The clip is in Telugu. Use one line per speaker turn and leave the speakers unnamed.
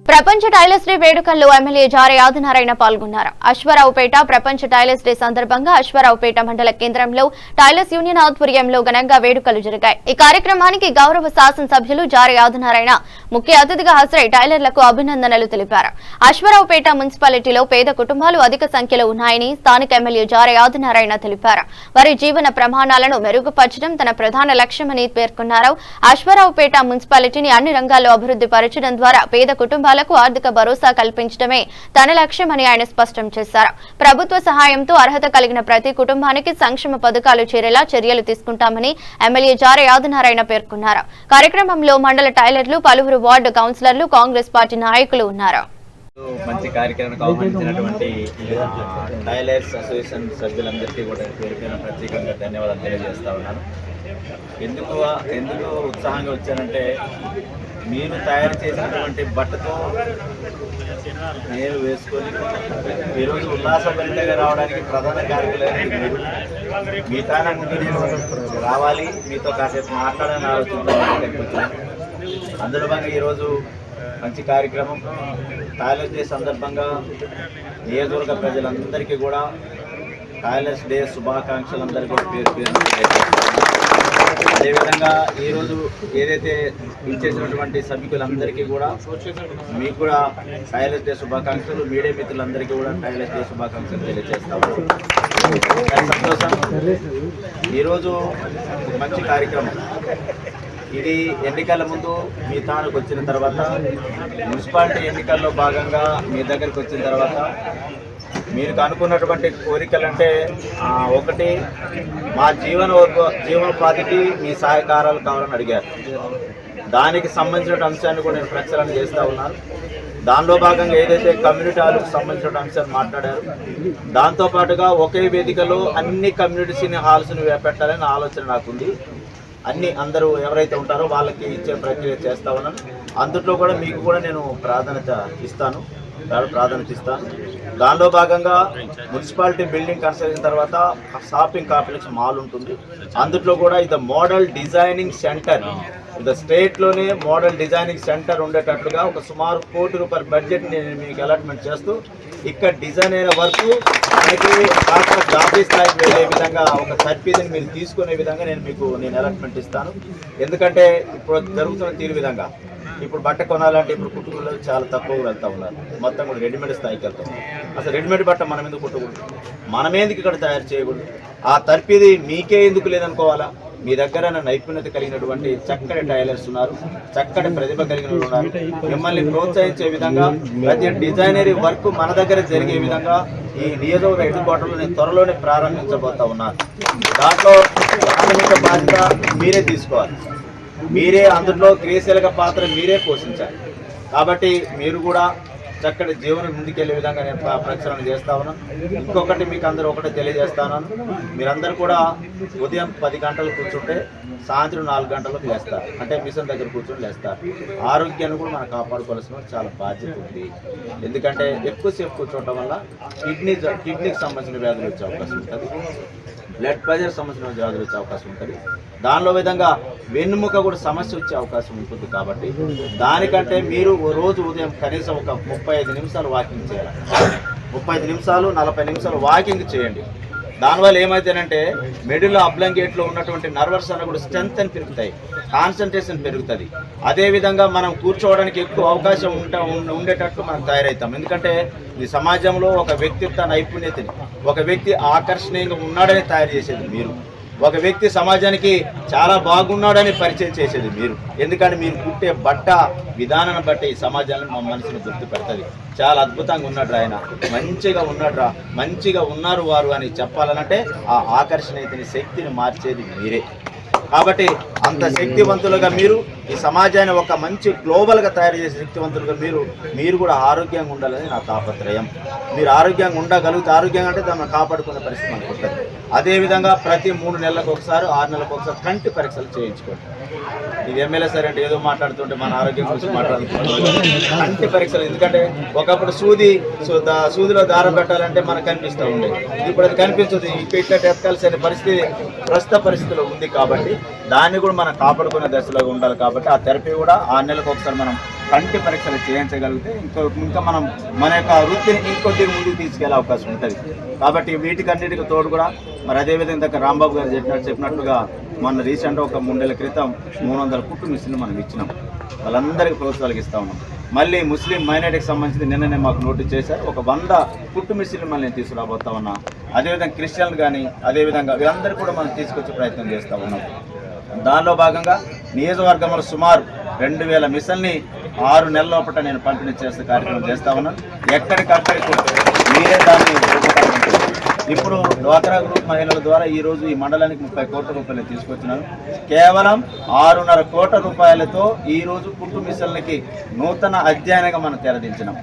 ప్రపంచ టైలర్స్ డే వేడుకల్లో ఎమ్మెల్యే జారే ఆదినారాయణ పాల్గొన్నారు. అశ్వారావుపేట ప్రపంచ టైలర్స్ డే సందర్భంగా అశ్వారావుపేట మండల కేంద్రంలో టైలర్స్ యూనియన్ ఆధ్వర్యంలో ఘనంగా వేడుకలు జరిగాయి. ఈ కార్యక్రమానికి గౌరవ శాసనసభ్యులు జారే ఆదినారాయణ ముఖ్య అతిథిగా హాజరై టైలర్లకు అభినందనలు తెలిపారు. అశ్వారావుపేట మున్సిపాలిటీలో పేద కుటుంబాలు అధిక సంఖ్యలో ఉన్నాయని స్థానిక ఎమ్మెల్యే జారే ఆదినారాయణ తెలిపారు. వారి జీవన ప్రమాణాలను మెరుగుపరచడం తన ప్రధాన లక్ష్యమని పేర్కొన్నారు. అశ్వారావుపేట మున్సిపాలిటీని అన్ని రంగాల్లో అభివృద్ధి పరచడం ద్వారా పేద కుటుంబాలకు ఆర్థిక భరోసా కల్పించడమే తన లక్ష్యమని ఆయన స్పష్టం చేశారు. ప్రభుత్వ సహాయంతో అర్హత కలిగిన ప్రతి కుటుంబానికి సంక్షేమ పథకాలు చేరేలా చర్యలు తీసుకుంటామని ఎమ్మెల్యే జారే ఆదినారాయణ పేర్కొన్నారు. కార్యక్రమంలో మండల టైలర్లు, పలువురు వార్డు కౌన్సిలర్లు, కాంగ్రెస్ పార్టీ నాయకులు ఉన్నారు.
మంచి కార్యక్రమానికి ఆహ్వానించినటువంటి టైలర్స్ అసోసియేషన్ సభ్యులందరికీ కూడా పేరుపైన ప్రత్యేకంగా ధన్యవాదాలు తెలియజేస్తా ఉన్నాను. ఎందుకు ఉత్సాహంగా వచ్చానంటే, మీరు తయారు చేసినటువంటి బట్టతో నేను వేసుకొని ఈరోజు ఉల్లాసభరితంగా రావడానికి ప్రధాన కారకులైనది మీరు. మీ తాన ముందు నేను రావాలి, మీతో కాసేపు మాట్లాడాలని ఆలోచన. అందులో భాగంగా ఈరోజు మంచి కార్యక్రమం టైలర్స్ డే సందర్భంగా నియోజకవర్గ ప్రజలందరికీ కూడా టైలర్స్ డే శుభాకాంక్షలు అందరికీ పేరు పేరు. అదేవిధంగా ఈరోజు ఏదైతే ఇచ్చేసినటువంటి సభ్యులందరికీ కూడా మీకు కూడా టైలర్స్ డే శుభాకాంక్షలు, మీడియా మిత్రులందరికీ కూడా టైలర్స్ డే శుభాకాంక్షలు తెలియజేస్తాము. సంతోషం. ఈరోజు మంచి కార్యక్రమం ఇది. ఎన్నికల ముందు మీ తానుకు వచ్చిన తర్వాత, మున్సిపాలిటీ ఎన్నికల్లో భాగంగా మీ దగ్గరికి వచ్చిన తర్వాత మీరు అనుకున్నటువంటి కోరికలంటే ఒకటి, మా జీవనోపాధికి మీ సహకారాలు కావాలని అడిగారు. దానికి సంబంధించిన అంశాన్ని కూడా నేను ప్రచారం చేస్తూ ఉన్నాను. దానిలో భాగంగా ఏదైతే కమ్యూనిటీ హాల్కు సంబంధించిన అంశాలు మాట్లాడారు, దాంతోపాటుగా ఒకే వేదికలో అన్ని కమ్యూనిటీస్ని హాల్స్ని పెట్టాలని ఆలోచన నాకుంది. అందరూ ఎవరైతే ఉంటారో వాళ్ళకి ఇచ్చే ప్రక్రియ చేస్తూ ఉన్నాను. అందులో కూడా మీకు కూడా నేను ప్రాధాన్యత ఇస్తాను. దానిలో భాగంగా మున్సిపాలిటీ బిల్డింగ్ కన్స్ట్రక్షన్ తర్వాత షాపింగ్ కాంప్లెక్స్ మాల్ ఉంటుంది. అందులో కూడా ఇది మోడల్ డిజైనింగ్ సెంటర్, ఇది స్టేట్లోనే మోడల్ డిజైనింగ్ సెంటర్ ఉండేటట్లుగా ఒక సుమారు ₹1 కోటి బడ్జెట్ నేను మీకు అలాట్మెంట్ చేస్తూ, ఇక్కడ డిజైన్ అయిన వరకు మనకి జాతీయ స్థాయికి వెళ్ళే విధంగా ఒక తర్ఫీదుని మీరు తీసుకునే విధంగా నేను అలాట్మెంట్ ఇస్తాను. ఎందుకంటే ఇప్పుడు జరుగుతున్న తీరు విధంగా ఇప్పుడు బట్ట కొనాలంటే ఇప్పుడు కుటుంబంలో చాలా తక్కువ వెళ్తూ ఉన్నారు. మొత్తం కూడా రెడీమేడ్ స్థాయికి వెళ్తాం. అసలు రెడీమేడ్ బట్ట మనం ఎందుకు కుట్టకూడదు, మనమేందుకు ఇక్కడ తయారు చేయకూడదు? ఆ తర్ఫీది మీకే ఎందుకు లేదనుకోవాలా? మీ దగ్గర నైపుణ్యత కలిగినటువంటి చక్కటి టైలర్స్ ఉన్నారు, చక్కటి ప్రతిభ కలిగిన ఉన్నారు. మిమ్మల్ని ప్రోత్సహించే విధంగా ప్రతి డిజైనరీ వర్క్ మన దగ్గర జరిగే విధంగా ఈ నియోజకవర్గ హెడ్ క్వార్టర్లో నేను త్వరలోనే ప్రారంభించబోతా ఉన్నాను. దాంట్లో ప్రాథమిక బాధ్యత మీరే తీసుకోవాలి. మీరే అందులో క్రియాశీలక పాత్ర మీరే పోషించాలి. కాబట్టి మీరు కూడా చక్కటి జీవనం ముందుకెళ్లే విధంగా నేను ప్రచారం చేస్తా ఉన్నాను. ఇంకొకటి మీకు అందరూ ఒకటే తెలియజేస్తాను, మీరందరూ కూడా ఉదయం 10 గంటలు కూర్చుంటే సాయంత్రం 4 గంటలకు లేస్తారు, అంటే మిషన్ దగ్గర కూర్చొని లేస్తారు. ఆరోగ్యాన్ని కూడా మనం కాపాడుకోవాల్సిన చాలా బాధ్యత ఉంది. ఎందుకంటే ఎక్కువసేపు కూర్చోవడం వల్ల కిడ్నీకి సంబంధించిన వ్యాధులు వచ్చే అవకాశం ఉంటుంది, బ్లడ్ ప్రెషర్ సంబంధించిన వ్యాధులు వచ్చే అవకాశం ఉంటుంది. దానిలో విధంగా వెన్నుముక కూడా సమస్య వచ్చే అవకాశం ఉంటుంది. కాబట్టి దానికంటే మీరు రోజు ఉదయం కనీసం ఒక 35 నిమిషాలు వాకింగ్ చేయాలి. 35 నిమిషాలు 40 నిమిషాలు వాకింగ్ చేయండి. దానివల్ల ఏమైతేనంటే మిడిల్ అబ్లంగేట్లో ఉన్నటువంటి నర్వస్ అన్న కూడా స్ట్రెంత్ అని పెరుగుతాయి, కాన్సన్ట్రేషన్ పెరుగుతుంది. అదేవిధంగా మనం కూర్చోవడానికి ఎక్కువ అవకాశం ఉండేటట్లు మనం తయారవుతాం. ఎందుకంటే ఈ సమాజంలో ఒక వ్యక్తిత్వ నైపుణ్యతని, ఒక వ్యక్తి ఆకర్షణీయంగా ఉన్నాడని తయారు చేసేది మీరు, ఒక వ్యక్తి సమాజానికి చాలా బాగున్నాడని పరిచయం చేసేది మీరు. ఎందుకంటే మీరు కుట్టే బట్ట విధానాన్ని బట్టి ఈ సమాజాన్ని మా మనసును గుర్తుపెడుతుంది. చాలా అద్భుతంగా ఉన్నాడు ఆయన, మంచిగా ఉన్నాడురా, మంచిగా ఉన్నారు వారు అని చెప్పాలనంటే ఆ ఆకర్షణీయతని, శక్తిని మార్చేది మీరే. కాబట్టి అంత శక్తివంతులుగా మీరు ఈ సమాజాన్ని ఒక మంచి గ్లోబల్గా తయారు చేసే శక్తివంతులుగా మీరు కూడా ఆరోగ్యంగా ఉండాలని నా తాపత్రయం. మీరు ఆరోగ్యంగా ఉండగలిగితే, ఆరోగ్యంగా అంటే దాన్ని కాపాడుకునే పరిస్థితి మనకు ఉంటుంది. అదేవిధంగా ప్రతి 3 నెలలకు ఒకసారి 6 నెలలకు ఒకసారి కంటి పరీక్షలు చేయించుకోండి. ఇది ఎమ్మెల్యే సార్ అంటే ఏదో మాట్లాడుతుంటే మన ఆరోగ్యం గురించి మాట్లాడుతున్నాం. కంటి పరీక్షలు, ఎందుకంటే ఒకప్పుడు సూదిలో దారం పెట్టాలంటే మనకు కనిపిస్తూ ఉండేది, ఇప్పుడు అది కనిపించదు. ఈ పెట్టినట్టు ఎత్తుకాల్సిన పరిస్థితి ప్రస్తుత పరిస్థితిలో ఉంది. కాబట్టి దాన్ని కూడా మనం కాపాడుకునే దశలో ఉండాలి. కాబట్టి ఆ థెరపీ కూడా 6 నెలలకు ఒకసారి మనం కంటి పరీక్షలు చేయించగలిగితే ఇంకా మనం మన యొక్క వృత్తిని ఇంకొద్దిగా ముందుకు తీసుకెళ్లే అవకాశం ఉంటుంది. కాబట్టి వీటికన్నిటికి తోడు కూడా మరి అదేవిధంగా దగ్గర రాంబాబు గారు చెప్పినట్టుగా మొన్న రీసెంట్గా ఒక 3 నెలల క్రితం 300 కుట్టు మిషన్లు మనం ఇచ్చినాం. వాళ్ళందరికీ ప్రోత్సాహాలు ఇస్తా ఉన్నాం. మళ్ళీ ముస్లిం మైనారిటీకి సంబంధించి నిన్ననే మాకు నోటీస్ చేశారు. ఒక 100 కుట్టు మిషన్లు మళ్ళీ నేను తీసుకురాబోతా ఉన్నా. అదేవిధంగా క్రిస్టియన్లు కానీ అదేవిధంగా వీళ్ళందరూ కూడా మనం తీసుకొచ్చే ప్రయత్నం చేస్తూ ఉన్నాం. దానిలో భాగంగా నియోజకవర్గంలో సుమారు 2000 మిషన్ని 6 నెలల లోపల నేను పంపిణీ చేసే కార్యక్రమం చేస్తా ఉన్నాను. ఎక్కడికక్కడికి మీరే దాన్ని ఇప్పుడు డ్వాక్రా గ్రూప్ మహిళల ద్వారా ఈరోజు ఈ మండలానికి 30 కోట్ల రూపాయలు తీసుకొచ్చినారు. కేవలం 6.5 కోట్ల రూపాయలతో ఈరోజు కుట్టు మిషన్లకి నూతన అధ్యయనంగా మనం తెరదించినాం.